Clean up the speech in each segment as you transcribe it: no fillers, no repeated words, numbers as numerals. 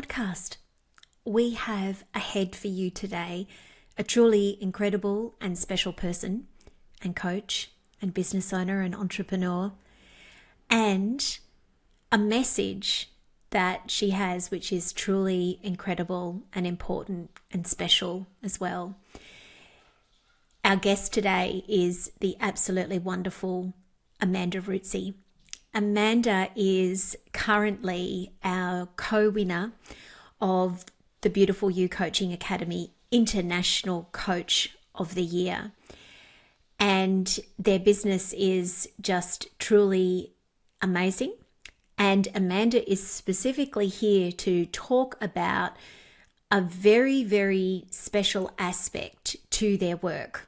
podcast. We have ahead for you today a truly incredible and special person and coach and business owner and entrepreneur, and a message that she has which is truly incredible and important and special as well. Our guest today is the absolutely wonderful Amanda Rootsey. Amanda is currently our co-winner of the Beautiful You Coaching Academy International Coach of the Year. And their business is just truly amazing. And Amanda is specifically here to talk about a very, very special aspect to their work.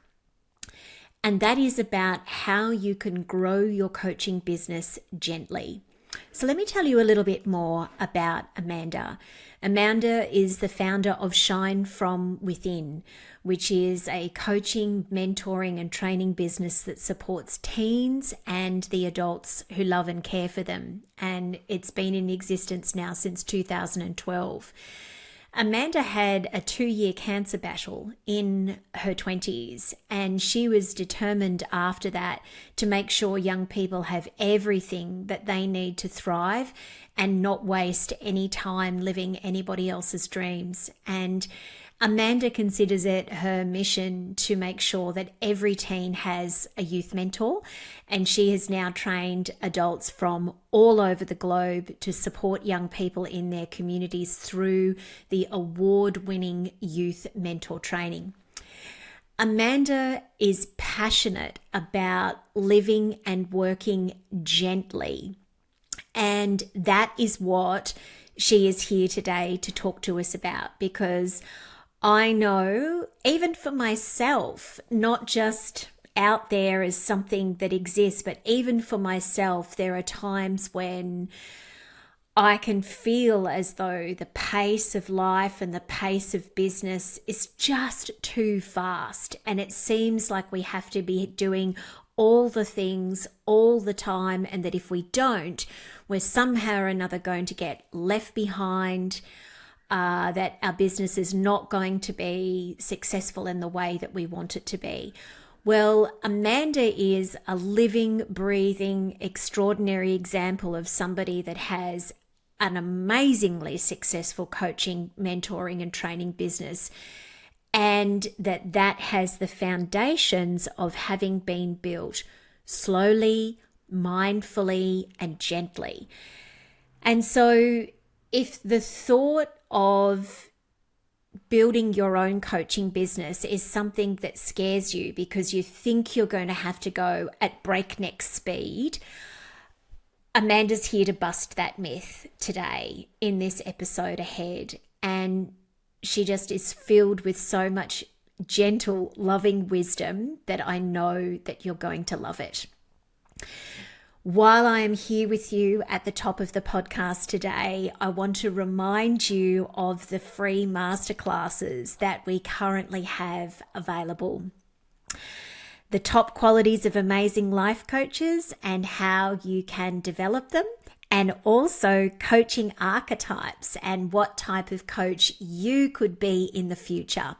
And that is about how you can grow your coaching business gently. So let me tell you a little bit more about Amanda. Amanda is the founder of Shine From Within, which is a coaching, mentoring and training business that supports teens and the adults who love and care for them. And it's been in existence now since 2012. Amanda had a 2-year cancer battle in her 20s, and she was determined after that to make sure young people have everything that they need to thrive and not waste any time living anybody else's dreams. And Amanda considers it her mission to make sure that every teen has a youth mentor, and she has now trained adults from all over the globe to support young people in their communities through the award-winning youth mentor training. Amanda is passionate about living and working gently, and that is what she is here today to talk to us about, because I know, even for myself, not just out there as something that exists, but even for myself, there are times when I can feel as though the pace of life and the pace of business is just too fast. And it seems like we have to be doing all the things all the time, and that if we don't, we're somehow or another going to get left behind. That our business is not going to be successful in the way that we want it to be. Well, Amanda is a living, breathing, extraordinary example of somebody that has an amazingly successful coaching, mentoring, and training business, and that has the foundations of having been built slowly, mindfully, and gently. And so if the thought of building your own coaching business is something that scares you because you think you're going to have to go at breakneck speed, Amanda's here to bust that myth today in this episode ahead. And she just is filled with so much gentle, loving wisdom that I know that you're going to love it. While I am here with you at the top of the podcast today, I want to remind you of the free masterclasses that we currently have available. The top qualities of amazing life coaches and how you can develop them, and also coaching archetypes and what type of coach you could be in the future.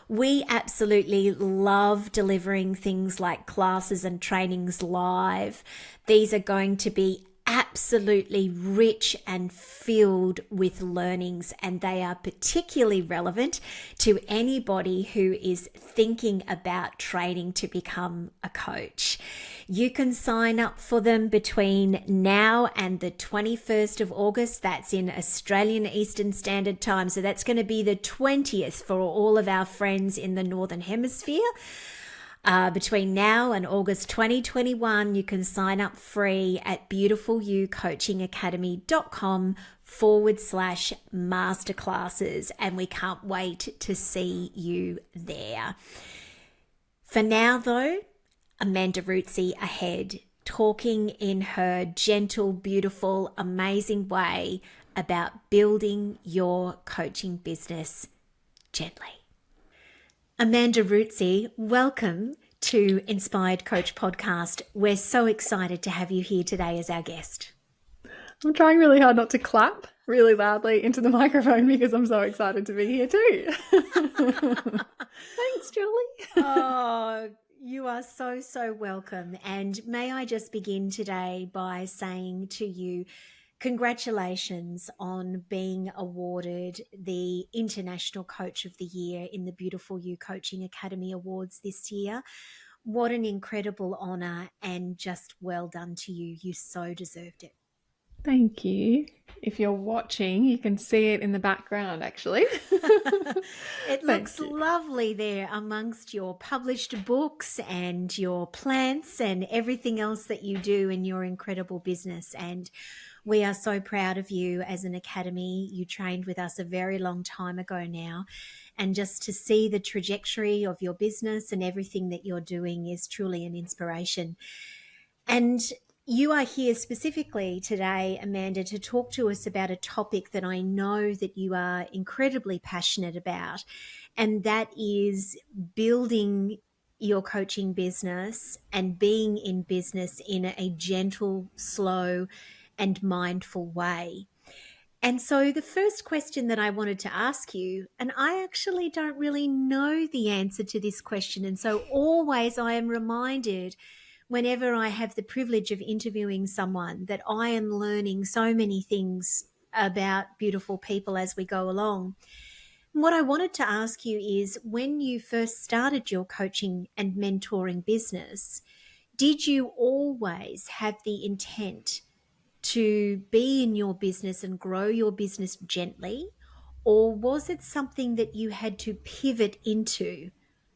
We absolutely love delivering things like classes and trainings live. These are going to be absolutely rich and filled with learnings, and they are particularly relevant to anybody who is thinking about training to become a coach. You can sign up for them between now and the 21st of August. That's in Australian Eastern Standard Time. So that's going to be the 20th for all of our friends in the Northern Hemisphere. Between now and August 2021, you can sign up free at beautifulyoucoachingacademy.com/masterclasses, and we can't wait to see you there. For now, though, Amanda Rootsey ahead, talking in her gentle, beautiful, amazing way about building your coaching business gently. Amanda Rootsey, welcome to Inspired Coach Podcast. We're so excited to have you here today as our guest. I'm trying really hard not to clap really loudly into the microphone because I'm so excited to be here too. Thanks, Julie. Oh, you are so, so welcome. And may I just begin today by saying to you, congratulations on being awarded the International Coach of the Year in the Beautiful You Coaching Academy Awards this year. What an incredible honour, and just well done to you. You so deserved it. Thank you. If you're watching, you can see it in the background actually. It looks Thank you. lovely there amongst your published books and your plants and everything else that you do in your incredible business. And we are so proud of you as an academy. You trained with us a very long time ago now. And just to see the trajectory of your business and everything that you're doing is truly an inspiration. And you are here specifically today, Amanda, to talk to us about a topic that I know that you are incredibly passionate about, and that is building your coaching business and being in business in a gentle, slow, and mindful way. And so, the first question that I wanted to ask you, and I actually don't really know the answer to this question. And so, always I am reminded whenever I have the privilege of interviewing someone that I am learning so many things about beautiful people as we go along. What I wanted to ask you is, when you first started your coaching and mentoring business, did you always have the intent to be in your business and grow your business gently? Or was it something that you had to pivot into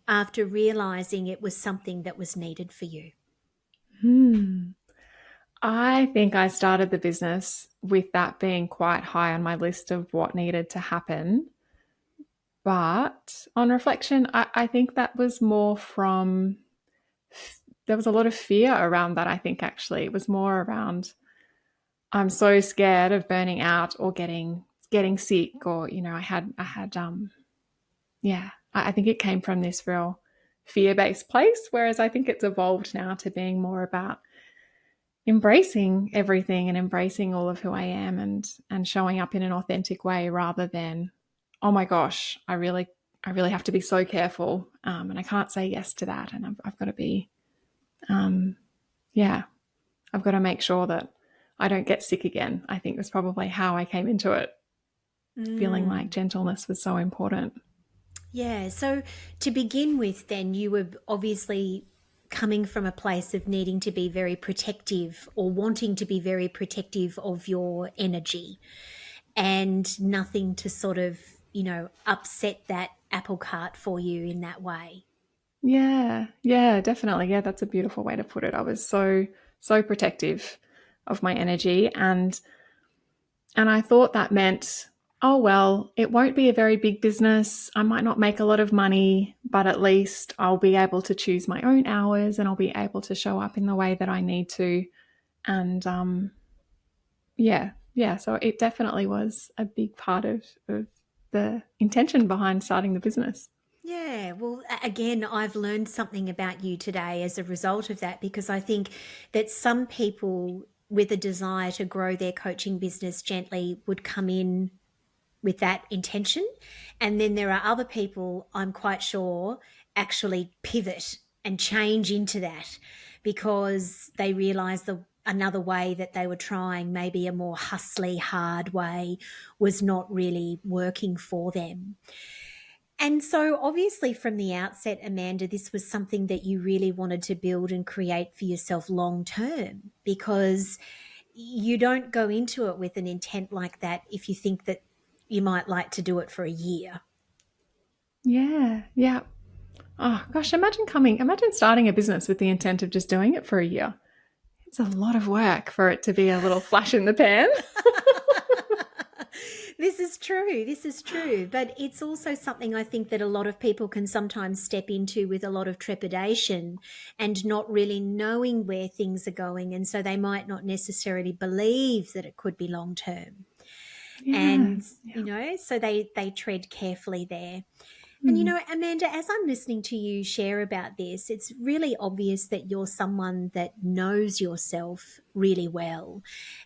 after realizing it was something that was needed for you? Hmm. I think I started the business with that being quite high on my list of what needed to happen. But on reflection, I think that was more from, there was a lot of fear around that. I think actually it was more around, I'm so scared of burning out or getting sick, or I had yeah, I think it came from this real fear based place. Whereas I think it's evolved now to being more about embracing everything and embracing all of who I am, and showing up in an authentic way, rather than, oh my gosh, I really have to be so careful, and I can't say yes to that, and I've got to be, um, yeah, I've got to make sure that I don't get sick again. I think that's probably how I came into it, feeling like Mm. gentleness was so important. Yeah. So to begin with, then you were obviously coming from a place of needing to be very protective or wanting to be very protective of your energy, and nothing to sort of, upset that apple cart for you in that way. Yeah, yeah, definitely. Yeah, that's a beautiful way to put it. I was so protective of my energy, and I thought that meant, oh, well, it won't be a very big business. I might not make a lot of money, but at least I'll be able to choose my own hours, and I'll be able to show up in the way that I need to. And yeah, yeah. So it definitely was a big part of the intention behind starting the business. Yeah, well, again, I've learned something about you today as a result of that, because I think that some people with a desire to grow their coaching business gently would come in with that intention. And then there are other people, I'm quite sure, actually pivot and change into that because they realize another way that they were trying, maybe a more hustly, hard way, was not really working for them. And so, obviously, from the outset, Amanda, this was something that you really wanted to build and create for yourself long term, because you don't go into it with an intent like that if you think that you might like to do it for a year. Yeah, yeah. Oh gosh, imagine starting a business with the intent of just doing it for a year. It's a lot of work for it to be a little flash in the pan. This is true. This is true. But it's also something I think that a lot of people can sometimes step into with a lot of trepidation and not really knowing where things are going. And so they might not necessarily believe that it could be long term. Yeah, And, yeah. so they tread carefully there. And you Mm. know, Amanda, as I'm listening to you share about this, it's really obvious that you're someone that knows yourself really well,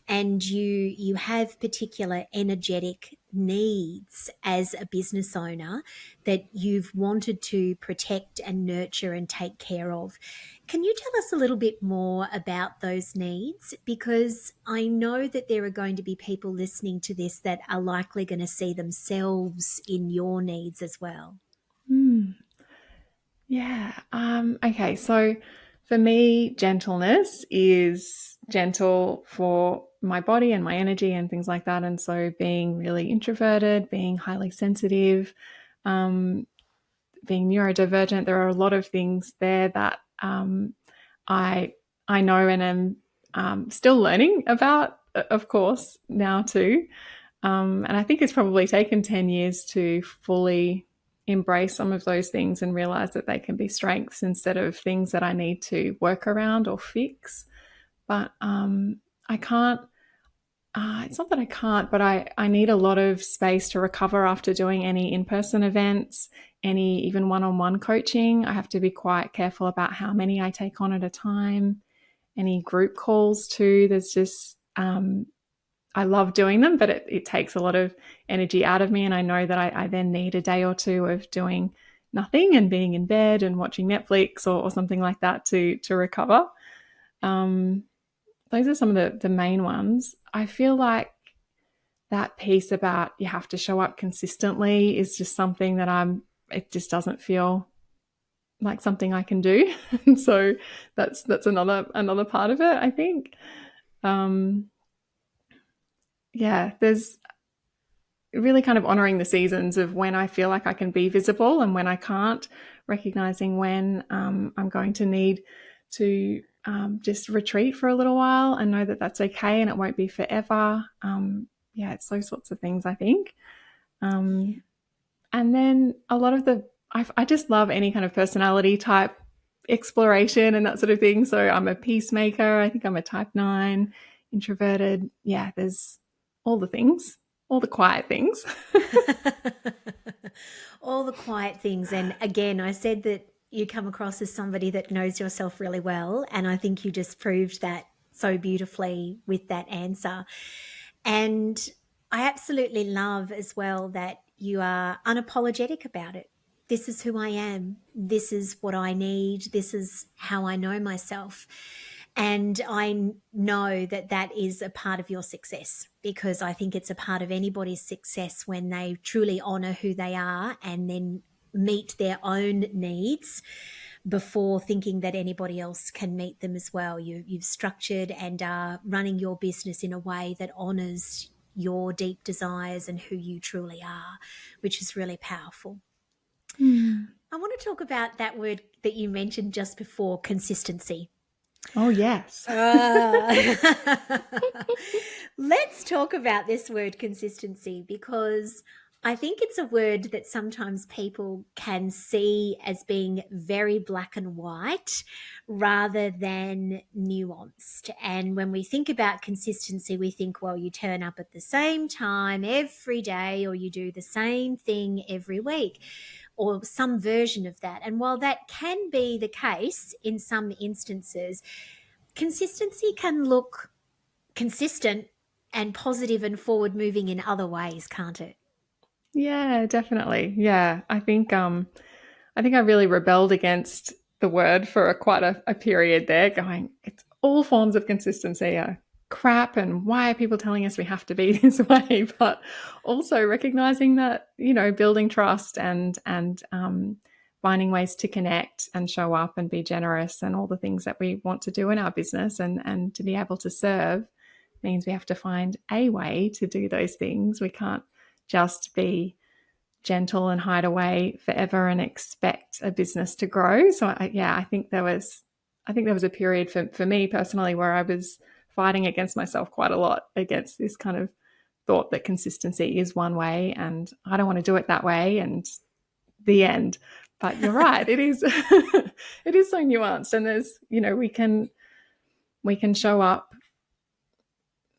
and you have particular energetic needs as a business owner that you've wanted to protect and nurture and take care of. Can you tell us a little bit more about those needs? Because I know that there are going to be people listening to this that are likely going to see themselves in your needs as well. Mm. Yeah. Okay. So for me, gentleness is gentle for my body and my energy and things like that. And so being really introverted, being highly sensitive, um, being neurodivergent, there are a lot of things there that I I know and am still learning about, of course, now too. And I think it's probably taken 10 years to fully embrace some of those things and realize that they can be strengths instead of things that I need to work around or fix. But I can't, it's not that I can't, but I need a lot of space to recover after doing any in person events, any even one on one coaching. I have to be quite careful about how many I take on at a time, any group calls too. There's just, I love doing them, but it takes a lot of energy out of me. And I know that I then need a day or two of doing nothing and being in bed and watching Netflix or something like that to recover. Um, those are some of the main ones. I feel like that piece about you have to show up consistently is just something that it just doesn't feel like something I can do. And so that's another part of it, I think. Um, yeah, there's really kind of honoring the seasons of when I feel like I can be visible and when I can't, recognizing when I'm going to need to just retreat for a little while and know that that's okay and it won't be forever. Yeah, it's those sorts of things, I think. Um, and then a lot of I just love any kind of personality type exploration and that sort of thing. So I'm a peacemaker. I think I'm a type 9, introverted. Yeah, there's all the things, all the quiet things. All the quiet things. And again, I said that you come across as somebody that knows yourself really well. And I think you just proved that so beautifully with that answer. And I absolutely love as well that you are unapologetic about it. This is who I am. This is what I need. This is how I know myself. And I know that that is a part of your success, because I think it's a part of anybody's success when they truly honor who they are and then meet their own needs before thinking that anybody else can meet them as well. You've structured and are running your business in a way that honors your deep desires and who you truly are, which is really powerful. Mm. I want to talk about that word that you mentioned just before, consistency. Oh, yes. Let's talk about this word consistency, because I think it's a word that sometimes people can see as being very black and white rather than nuanced. And when we think about consistency, we think, well, you turn up at the same time every day, or you do the same thing every week, or some version of that. And while that can be the case in some instances, consistency can look consistent and positive and forward moving in other ways, can't it? Yeah, definitely. Yeah, I think I really rebelled against the word for quite a period there, going, it's all forms of consistency are crap, and why are people telling us we have to be this way? But also recognizing that, building trust and finding ways to connect and show up and be generous and all the things that we want to do in our business and to be able to serve means we have to find a way to do those things. We can't just be gentle and hide away forever and expect a business to grow. So I think there was a period for me personally where I was fighting against myself quite a lot, against this kind of thought that consistency is one way and I don't want to do it that way, and the end. But you're right, it is it is so nuanced, and there's, we can show up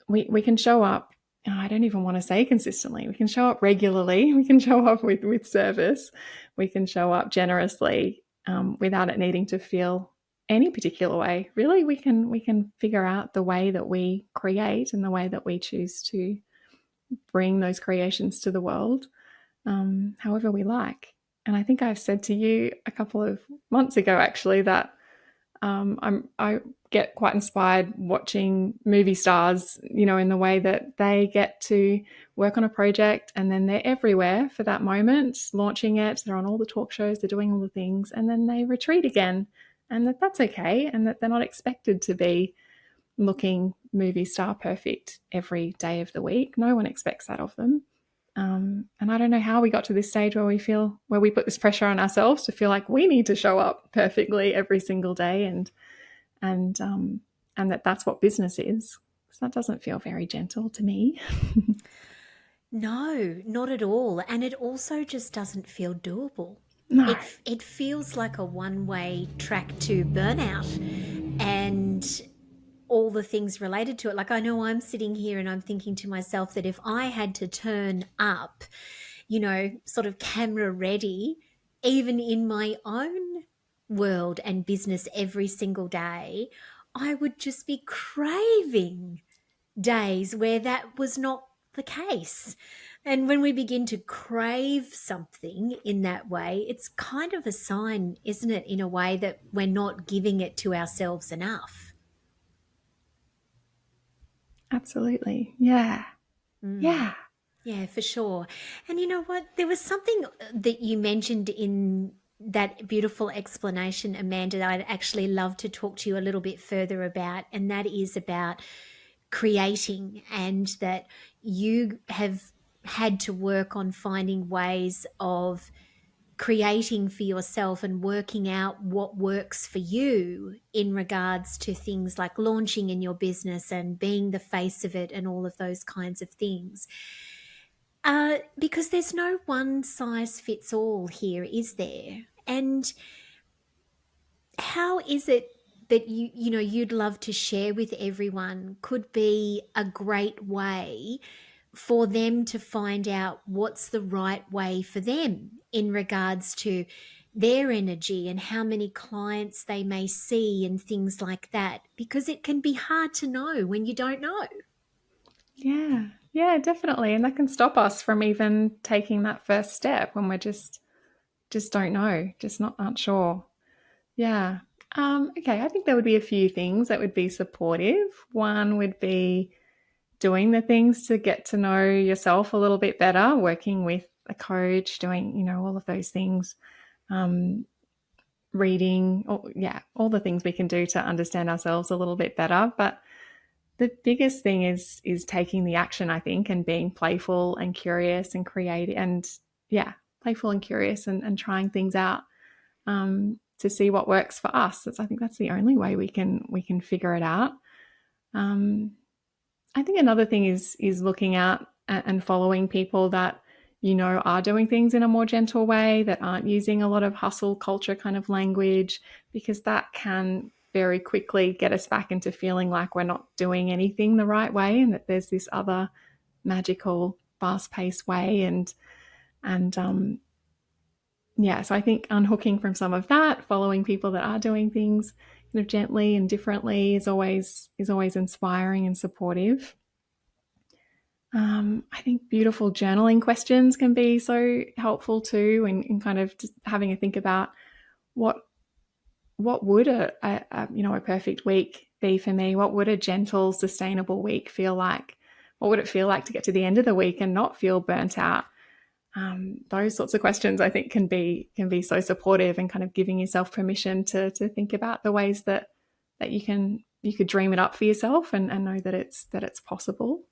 we can show up I don't even want to say consistently. We can show up regularly. We can show up with service. We can show up generously without it needing to feel any particular way. Really, we can figure out the way that we create and the way that we choose to bring those creations to the world, however we like. And I think I've said to you a couple of months ago, actually, that I get quite inspired watching movie stars, in the way that they get to work on a project and then they're everywhere for that moment, launching it. They're on all the talk shows, they're doing all the things, and then they retreat again, and that's okay, and that they're not expected to be looking movie star perfect every day of the week. No one expects that of them. And I don't know how we got to this stage where we put this pressure on ourselves to feel like we need to show up perfectly every single day, and that's what business is. Because that doesn't feel very gentle to me. No, not at all. And it also just doesn't feel doable. No. It feels like a one-way track to burnout and all the things related to it. Like, I know I'm sitting here and I'm thinking to myself that if I had to turn up, sort of camera ready, even in my own world and business every single day, I would just be craving days where that was not the case. And when we begin to crave something in that way, it's kind of a sign, isn't it, in a way that we're not giving it to ourselves enough. Absolutely. Yeah. Mm. Yeah. Yeah, for sure. And you know what? There was something that you mentioned in that beautiful explanation, Amanda, that I'd actually love to talk to you a little bit further about, and that is about creating, and that you have had to work on finding ways of creating for yourself and working out what works for you in regards to things like launching in your business and being the face of it and all of those kinds of things. Because there's no one size fits all here, is there? And how is it that you'd love to share with everyone could be a great way for them to find out what's the right way for them in regards to their energy and how many clients they may see and things like that, because it can be hard to know when you don't know. Yeah. Yeah, definitely. And that can stop us from even taking that first step when we're just don't know, just not aren't sure. Yeah. Okay, I think there would be a few things that would be supportive. One would be doing the things to get to know yourself a little bit better, working with a coach, doing, all of those things, reading, all the things we can do to understand ourselves a little bit better. But the biggest thing is taking the action, I think, and being playful and curious and creative, and playful and curious, and trying things out, to see what works for us. I think that's the only way we can figure it out. I think another thing is looking out and following people that are doing things in a more gentle way, that aren't using a lot of hustle culture kind of language, because that can very quickly get us back into feeling like we're not doing anything the right way, and that there's this other magical, fast-paced way. So I think unhooking from some of that, following people that are doing things kind of gently and differently, is always inspiring and supportive. I think beautiful journaling questions can be so helpful too, in kind of just having a think about what would a perfect week be for me? What would a gentle, sustainable week feel like? What would it feel like to get to the end of the week and not feel burnt out? Those sorts of questions, I think, can be so supportive, and kind of giving yourself permission to think about the ways that you could dream it up for yourself, and know that it's possible.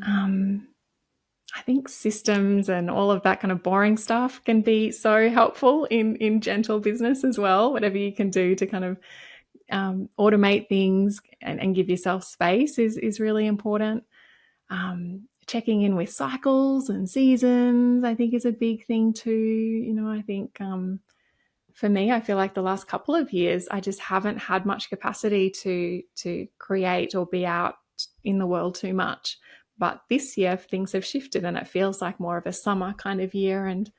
I think systems and all of that kind of boring stuff can be so helpful in gentle business as well. Whatever you can do to kind of automate things and give yourself space is really important. Checking in with cycles and seasons, I think, is a big thing too. I think for me, I feel like the last couple of years, I just haven't had much capacity to create or be out in the world too much. But this year things have shifted and it feels like more of a summer kind of year. And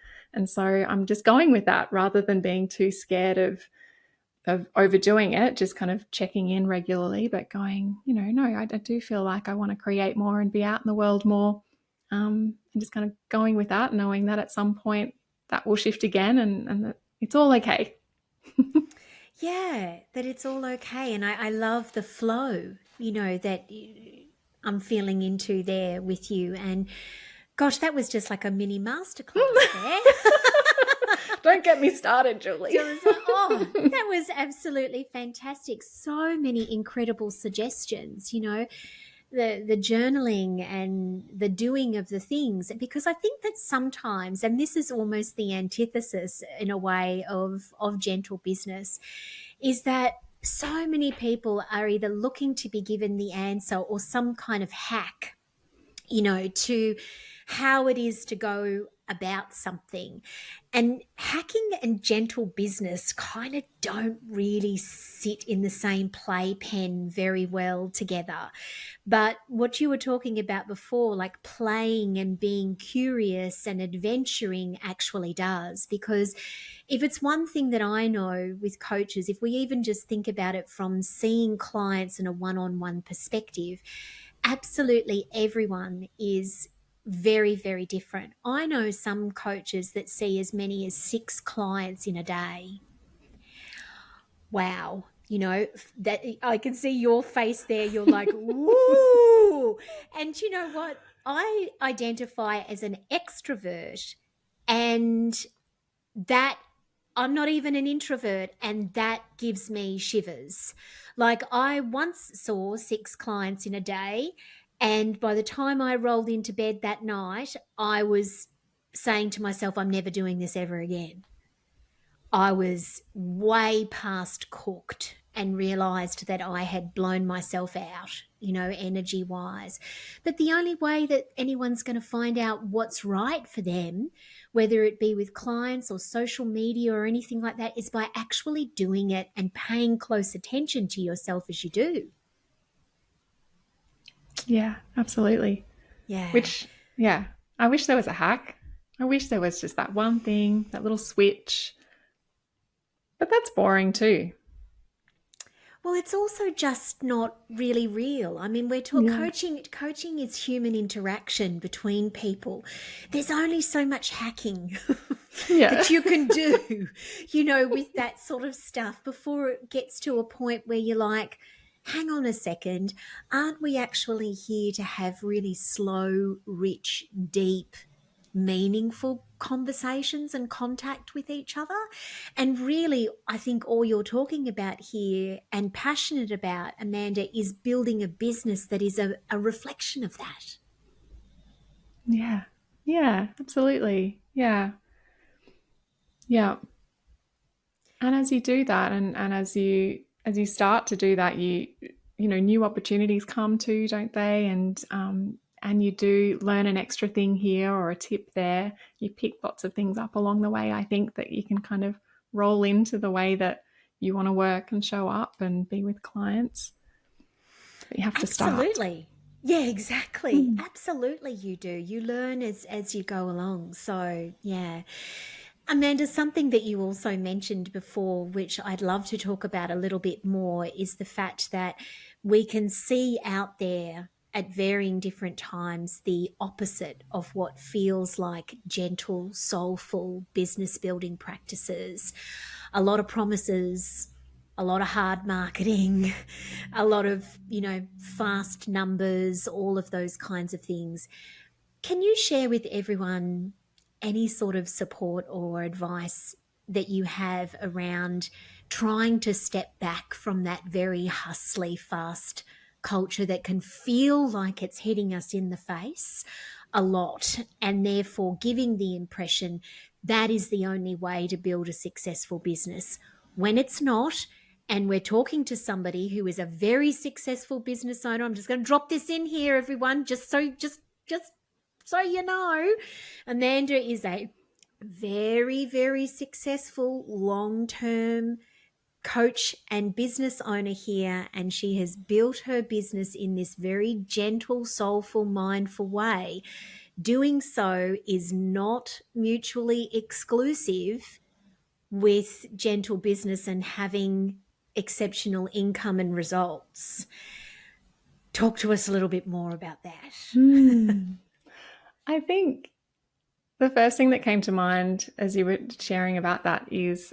so I'm just going with that rather than being too scared of overdoing it, just kind of checking in regularly, but going, no, I do feel like I want to create more and be out in the world more. And just kind of going with that, knowing that at some point that will shift again and that it's all okay. Yeah, that it's all okay. And I love the flow, that I'm feeling into there with you. And gosh, that was just like a mini masterclass there. Don't get me started, Julie. That was absolutely fantastic. So many incredible suggestions, the journaling and the doing of the things, because I think that sometimes, and this is almost the antithesis in a way of gentle business, is that so many people are either looking to be given the answer or some kind of hack, to how it is to go about something. And hacking and gentle business kind of don't really sit in the same playpen very well together. But what you were talking about before, like playing and being curious and adventuring, actually does. Because if it's one thing that I know with coaches, if we even just think about it from seeing clients in a one-on-one perspective, absolutely everyone is very, very different. I know some coaches that see as many as 6 clients in a day. Wow. That I can see your face there. You're like, woo. And you know what? I identify as an extrovert, and that I'm not even an introvert, and that gives me shivers. Like, I once saw 6 clients in a day, and by the time I rolled into bed that night, I was saying to myself, I'm never doing this ever again. I was way past cooked and realized that I had blown myself out, energy wise. But the only way that anyone's going to find out what's right for them, whether it be with clients or social media or anything like that, is by actually doing it and paying close attention to yourself as you do. Yeah, absolutely. Yeah. I wish there was a hack. I wish there was just that one thing, that little switch. But that's boring too. Well, it's also just not really real. I mean, we're talking coaching is human interaction between people. There's only so much hacking that you can do, with that sort of stuff before it gets to a point where you're like, hang on a second, aren't we actually here to have really slow, rich, deep, meaningful conversations and contact with each other? And really, I think all you're talking about here and passionate about, Amanda, is building a business that is a reflection of that. Yeah, absolutely. Yeah. And as you do that, and as you start to do that, new opportunities come too, don't they? And you do learn an extra thing here or a tip there. You pick lots of things up along the way, I think, that you can kind of roll into the way that you want to work and show up and be with clients. But you have to start. Absolutely. Yeah, exactly. Absolutely, you do. You learn as you go along. So, yeah. Amanda, something that you also mentioned before, which I'd love to talk about a little bit more, is the fact that we can see out there at varying different times the opposite of what feels like gentle, soulful business building practices. A lot of promises, a lot of hard marketing, a lot of, fast numbers, all of those kinds of things. Can you share with everyone any sort of support or advice that you have around trying to step back from that very hustly, fast culture that can feel like it's hitting us in the face a lot, and therefore giving the impression that is the only way to build a successful business when it's not? And we're talking to somebody who is a very successful business owner. I'm just going to drop this in here, everyone, just so you know. Amanda is a very, very successful long-term coach and business owner here, and she has built her business in this very gentle, soulful, mindful way. Doing so is not mutually exclusive with gentle business and having exceptional income and results. Talk to us a little bit more about that. I think the first thing that came to mind as you were sharing about that is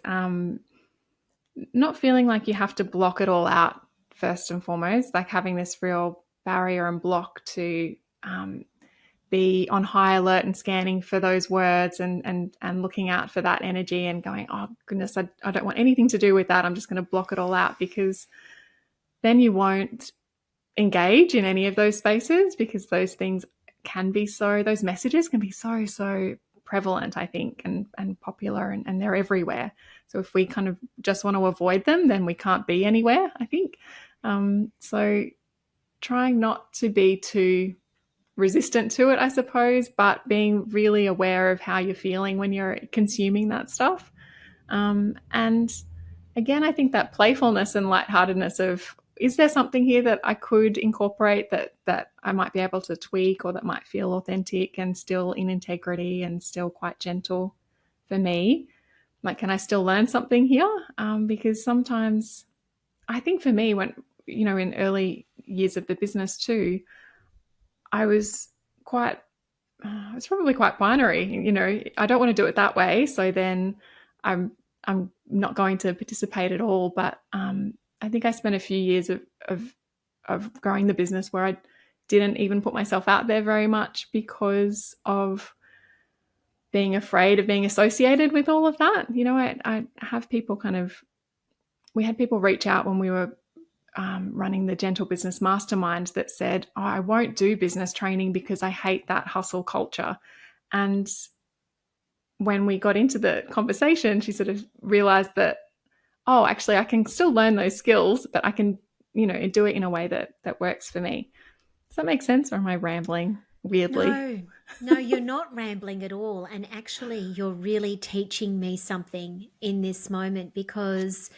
not feeling like you have to block it all out first and foremost, like having this real barrier and block to be on high alert and scanning for those words and looking out for that energy and going, oh goodness, I don't want anything to do with that. I'm just going to block it all out, because then you won't engage in any of those spaces, because those things can be those messages can be so prevalent, I think, and popular, and they're everywhere. So if we kind of just want to avoid them, then we can't be anywhere, I think. So trying not to be too resistant to it, I suppose, but being really aware of how you're feeling when you're consuming that stuff. And again, I think that playfulness and lightheartedness of, is there something here that I could incorporate that I might be able to tweak, or that might feel authentic and still in integrity and still quite gentle for me? Like, can I still learn something here? Because sometimes I think for me, when, in early years of the business too, I was probably quite binary. I don't want to do it that way, so then I'm not going to participate at all. But I think I spent a few years of growing the business where I didn't even put myself out there very much, because of being afraid of being associated with all of that. I have people we had people reach out when we were running the Gentle Business Mastermind that said, oh, I won't do business training because I hate that hustle culture. And when we got into the conversation, she sort of realized that, oh, actually, I can still learn those skills, but I can, do it in a way that works for me. Does that make sense, or am I rambling weirdly? No, you're not rambling at all. And actually, you're really teaching me something in this moment, because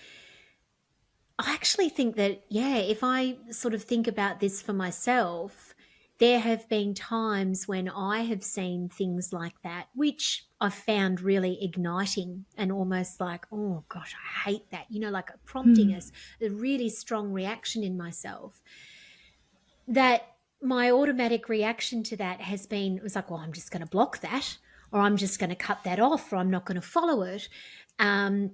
I actually think that, if I sort of think about this for myself, there have been times when I have seen things like that, which I've found really igniting and almost like, oh gosh, I hate that, like prompting a really strong reaction in myself. That my automatic reaction to that was like, well, I'm just going to block that, or I'm just going to cut that off, or I'm not going to follow it. And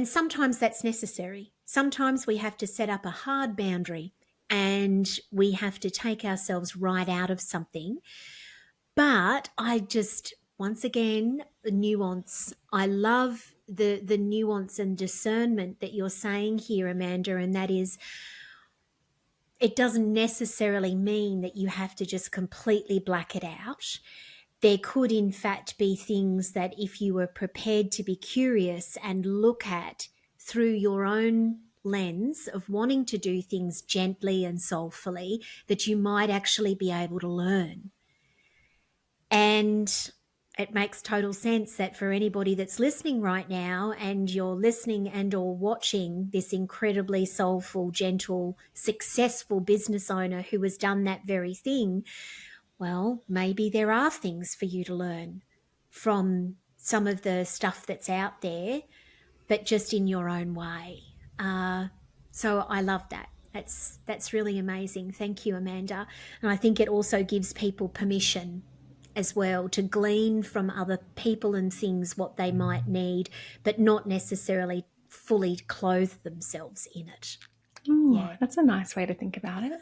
sometimes that's necessary. Sometimes we have to set up a hard boundary and we have to take ourselves right out of something. But once again, the nuance. I love the nuance and discernment that you're saying here, Amanda, and that is, it doesn't necessarily mean that you have to just completely black it out. There could, in fact, be things that if you were prepared to be curious and look at through your own lens of wanting to do things gently and soulfully, that you might actually be able to learn. And it makes total sense that for anybody that's listening right now, and you're listening and or watching this incredibly soulful, gentle, successful business owner who has done that very thing, well, maybe there are things for you to learn from some of the stuff that's out there, but just in your own way. So I love that. That's really amazing. Thank you, Amanda. And I think it also gives people permission as well to glean from other people and things what they might need, but not necessarily fully clothe themselves in it. Oh, that's a nice way to think about it.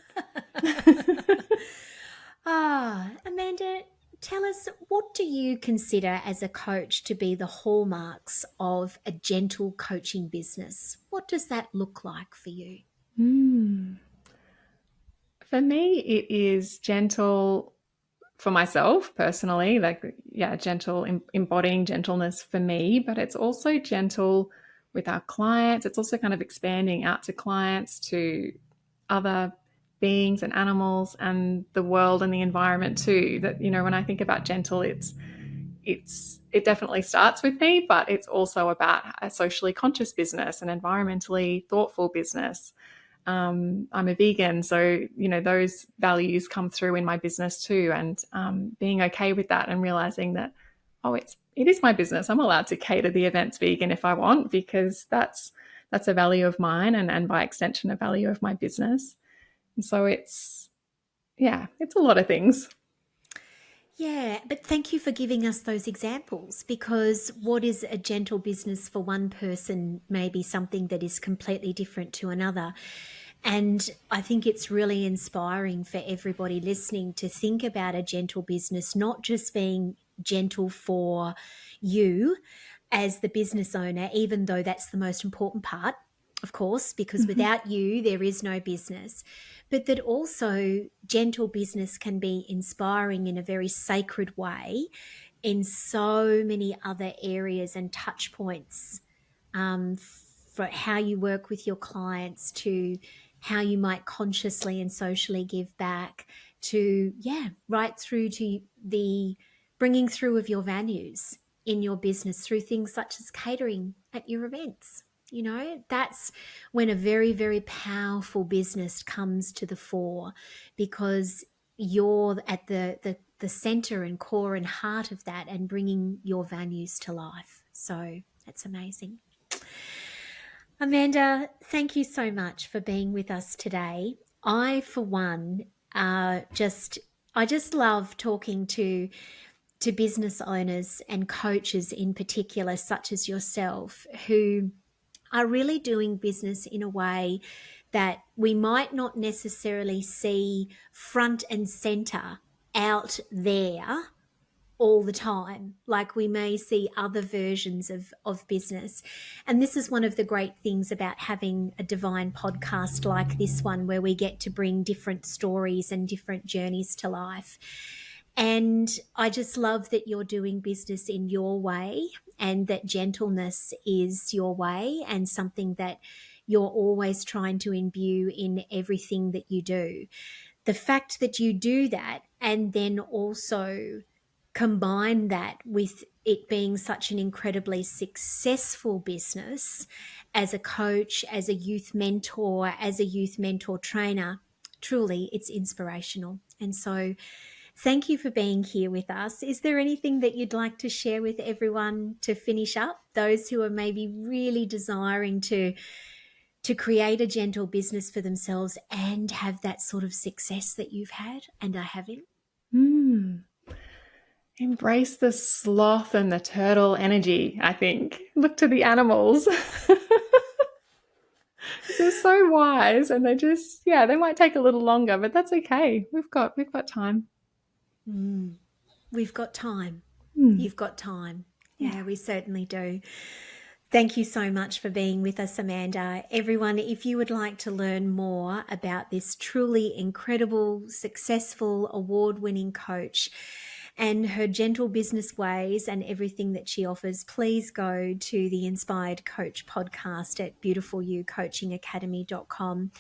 Amanda, tell us, what do you consider as a coach to be the hallmarks of a gentle coaching business? What does that look like for you? For me, it is gentle for myself personally, gentle, embodying gentleness for me, but it's also gentle with our clients. It's also kind of expanding out to clients, to other beings and animals and the world and the environment too. That, when I think about gentle, it's it definitely starts with me, but it's also about a socially conscious business, an environmentally thoughtful business. I'm a vegan, so those values come through in my business too, and being okay with that and realizing that it is my business. I'm allowed to cater the events vegan if I want, because that's a value of mine, and by extension a value of my business. And so it's a lot of things. Yeah, but thank you for giving us those examples, because what is a gentle business for one person may be something that is completely different to another. And I think it's really inspiring for everybody listening to think about a gentle business, not just being gentle for you as the business owner, even though that's the most important part, of course, because without you, there is no business. But that also gentle business can be inspiring in a very sacred way in so many other areas and touch points, for how you work with your clients, to how you might consciously and socially give back, to, right through to the bringing through of your values in your business through things such as catering at your events. That's when a very, very powerful business comes to the fore, because you're at the center and core and heart of that, and bringing your values to life. So that's amazing. Amanda, thank you so much for being with us today. I, for one, I just love talking to business owners and coaches in particular, such as yourself, who are really doing business in a way that we might not necessarily see front and center out there all the time, like we may see other versions of business. And this is one of the great things about having a divine podcast like this one, where we get to bring different stories and different journeys to life. And I just love that you're doing business in your way, and that gentleness is your way, and something that you're always trying to imbue in everything that you do. The fact that you do that, and then also combine that with it being such an incredibly successful business as a coach, as a youth mentor, trainer, truly it's inspirational. And so thank you for being here with us. Is there anything that you'd like to share with everyone to finish up, those who are maybe really desiring to create a gentle business for themselves and have that sort of success that you've had and are having? Embrace the sloth and the turtle energy, I think. Look to the animals. They're so wise, and they just, they might take a little longer, but that's okay. We've got time. We've got time. You've got time. Yeah, we certainly do. Thank you so much for being with us, Amanda. Everyone, if you would like to learn more about this truly incredible, successful, award-winning coach and her gentle business ways and everything that she offers, please go to the Inspired Coach podcast at beautifulyoucoachingacademy.com.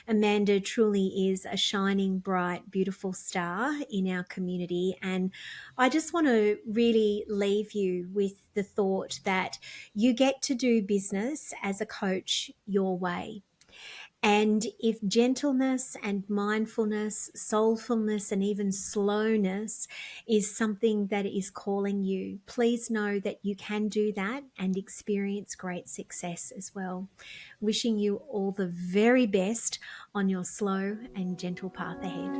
Amanda truly is a shining, bright, beautiful star in our community. And I just want to really leave you with the thought that you get to do business as a coach your way. And if gentleness and mindfulness, soulfulness, and even slowness is something that is calling you, please know that you can do that and experience great success as well. Wishing you all the very best on your slow and gentle path ahead.